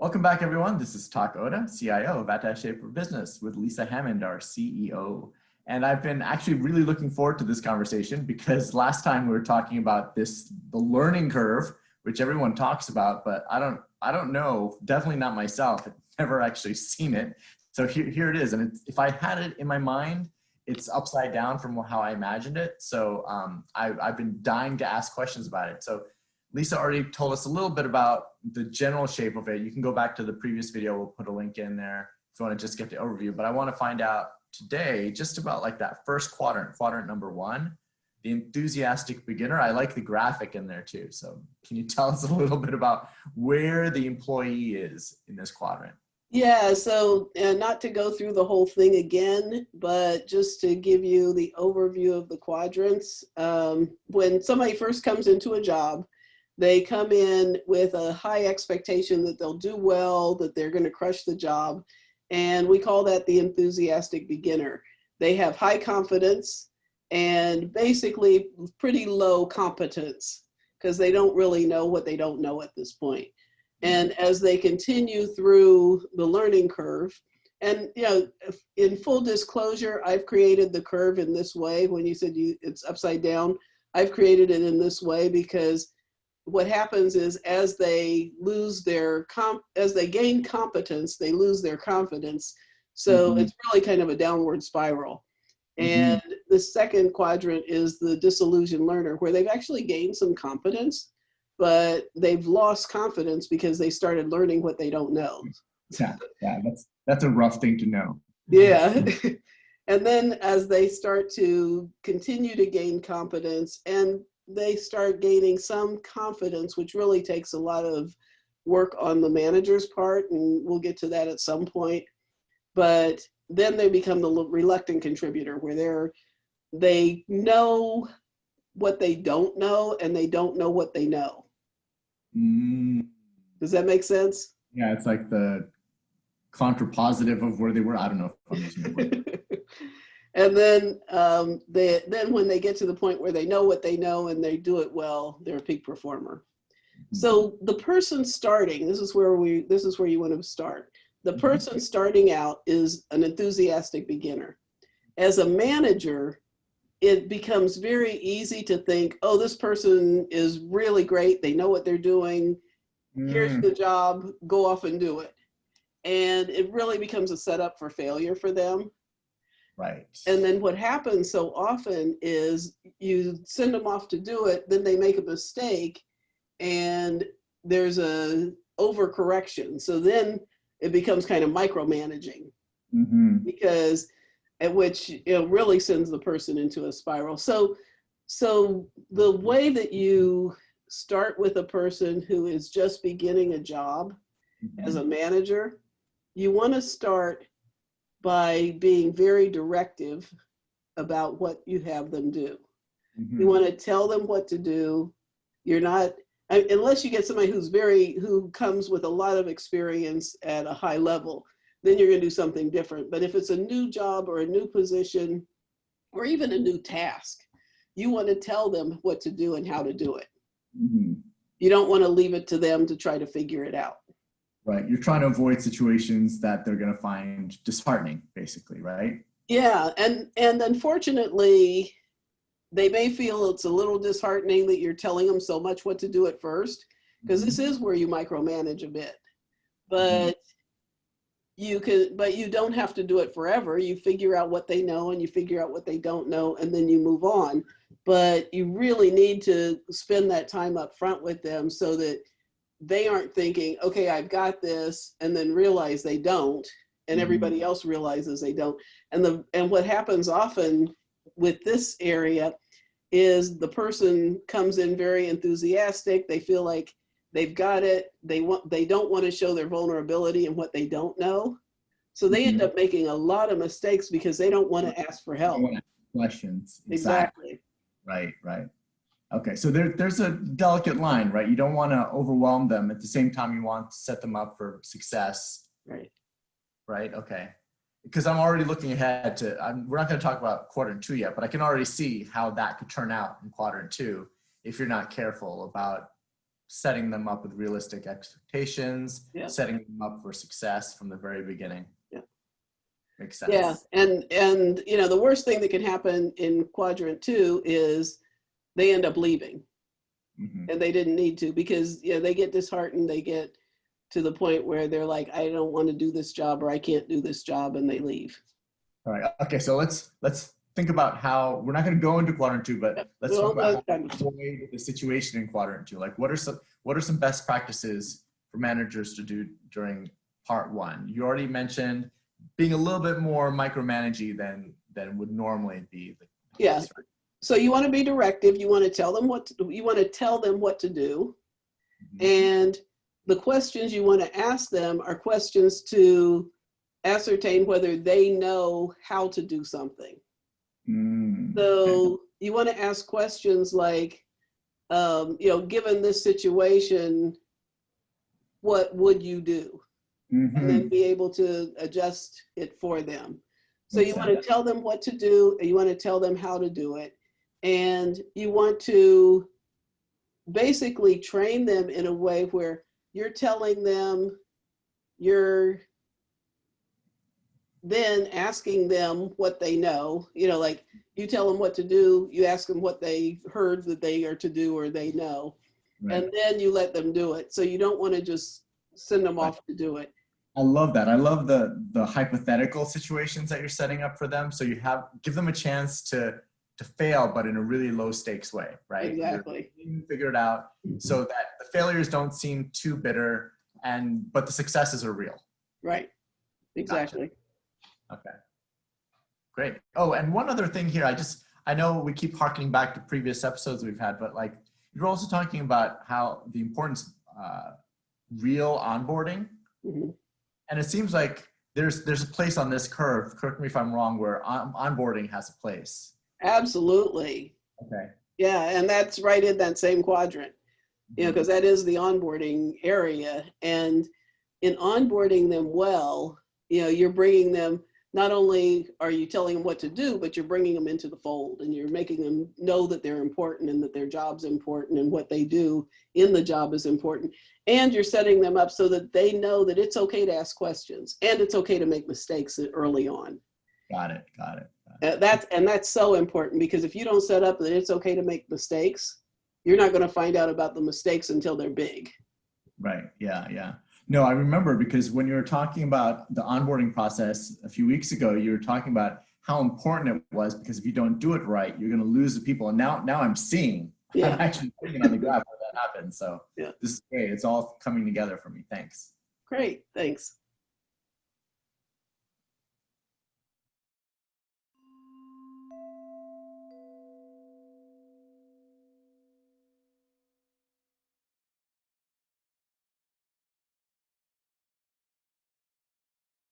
Welcome back, everyone. This is Tak Oda, CIO of Attache for Business, with Lesa Hammond, our CEO. And I've been actually really looking forward to this conversation because last time we were talking about the learning curve, which everyone talks about, but I don't know, definitely not myself. I've never actually seen it. So here it is. And if I had it in my mind, it's upside down from how I imagined it. So I've been dying to ask questions about it. So Lesa already told us a little bit about the general shape of it. You can go back to the previous video. We'll put a link in there if you want to just get the overview. But I want to find out today just about like that first quadrant, quadrant number one, the enthusiastic beginner. I like the graphic in there too. So can you tell us a little bit about where the employee is in this quadrant? Yeah, so not to go through the whole thing again, but just to give you the overview of the quadrants. When somebody first comes into a job, they come in with a high expectation that they'll do well, that they're going to crush the job. And we call that the enthusiastic beginner. They have high confidence and basically pretty low competence because they don't really know what they don't know at this point. And as they continue through the learning curve, and in full disclosure, I've created the curve in this way. When you said it's upside down, I've created it in this way because what happens is as they gain competence, they lose their confidence. So it's really kind of a downward spiral. And the second quadrant is the disillusioned learner, where they've actually gained some competence, but they've lost confidence because they started learning what they don't know. Yeah, that's a rough thing to know. Yeah. And then as they start to continue to gain competence and they start gaining some confidence, which really takes a lot of work on the manager's part, and we'll get to that at some point. But then they become the reluctant contributor, where they know what they don't know and they don't know what they know. Does that make sense? Yeah, it's like the contrapositive of where they were. I don't know if I'm using the word. And then then when they get to the point where they know what they know and they do it well, they're a peak performer. So the person starting, this is where you want to start. The person starting out is an enthusiastic beginner. As a manager, it becomes very easy to think, oh, this person is really great. They know what they're doing. Here's the job, go off and do it. And it really becomes a setup for failure for them. Right. And then what happens so often is you send them off to do it, then they make a mistake and there's a overcorrection. So then it becomes kind of micromanaging because at which it really sends the person into a spiral. So the way that you start with a person who is just beginning a job as a manager, you want to start by being very directive about what you have them do. You want to tell them what to do. You're not, unless you get somebody who comes with a lot of experience at a high level, then you're going to do something different. But if it's a new job or a new position or even a new task, you want to tell them what to do and how to do it. You don't want to leave it to them to try to figure it out. Right. You're trying to avoid situations that they're going to find disheartening, basically, right? Yeah. And unfortunately, they may feel it's a little disheartening that you're telling them so much what to do at first, because this is where you micromanage a bit. But you don't have to do it forever. You figure out what they know and you figure out what they don't know, and then you move on. But you really need to spend that time up front with them so that they aren't thinking, okay, I've got this, and then realize they don't, and everybody else realizes they don't. And what happens often with this area is the person comes in very enthusiastic. They feel like they've got it. They don't want to show their vulnerability and what they don't know. So they end up making a lot of mistakes because they don't want to ask for help. Questions. Exactly. Right. Okay, so there's a delicate line, right? You don't want to overwhelm them. At the same time, you want to set them up for success. Right, okay. Because I'm already looking ahead to, we're not going to talk about quadrant 2 yet, but I can already see how that could turn out in quadrant 2 if you're not careful about setting them up with realistic expectations, Yeah. setting them up for success from the very beginning. Yeah. Makes sense. Yeah, and you know, the worst thing that can happen in quadrant 2 is they end up leaving, and they didn't need to, because you know, they get disheartened, they get to the point where they're like, I don't want to do this job, or I can't do this job, and they leave. All right. Okay. So let's think about how we're not going to go into quadrant 2, but let's talk about how to avoid the situation in quadrant 2. Like, what are some best practices for managers to do during part 1? You already mentioned being a little bit more micromanaging than would normally be the Yeah. case, right? So you want to be directive. You want to tell them what to do, and the questions you want to ask them are questions to ascertain whether they know how to do something. So you want to ask questions like, you know, given this situation, what would you do? And then be able to adjust it for them. So you want to tell them what to do, and you want to tell them how to do it. And you want to basically train them in a way where you're telling them, you're then asking them what they know. You know, like you tell them what to do, you ask them what they heard that they are to do or they know, and then you let them do it. So you don't want to just send them off to do it. I love that. I love the hypothetical situations that you're setting up for them. So you give them a chance to fail, but in a really low stakes way, right? Exactly. You figure it out so that the failures don't seem too bitter, but the successes are real. Right. Exactly. Gotcha. Okay. Great. Oh, and one other thing here, I know we keep harkening back to previous episodes we've had, but like you're also talking about how the importance of real onboarding. And it seems like there's a place on this curve, correct me if I'm wrong, where onboarding has a place. Absolutely. Okay. Yeah, and that's right in that same quadrant, you know, because that is the onboarding area. And in onboarding them well, you know, you're bringing them, not only are you telling them what to do, but you're bringing them into the fold, and you're making them know that they're important and that their job's important and what they do in the job is important. And you're setting them up so that they know that it's okay to ask questions and it's okay to make mistakes early on. Got it. That's so important, because if you don't set up that it's okay to make mistakes, you're not going to find out about the mistakes until they're big. Right. Yeah. No, I remember, because when you were talking about the onboarding process a few weeks ago, you were talking about how important it was, because if you don't do it right, you're going to lose the people. And now I'm seeing, I'm actually putting it on the graph where that happens. So this is great. It's all coming together for me. Thanks. Great. Thanks.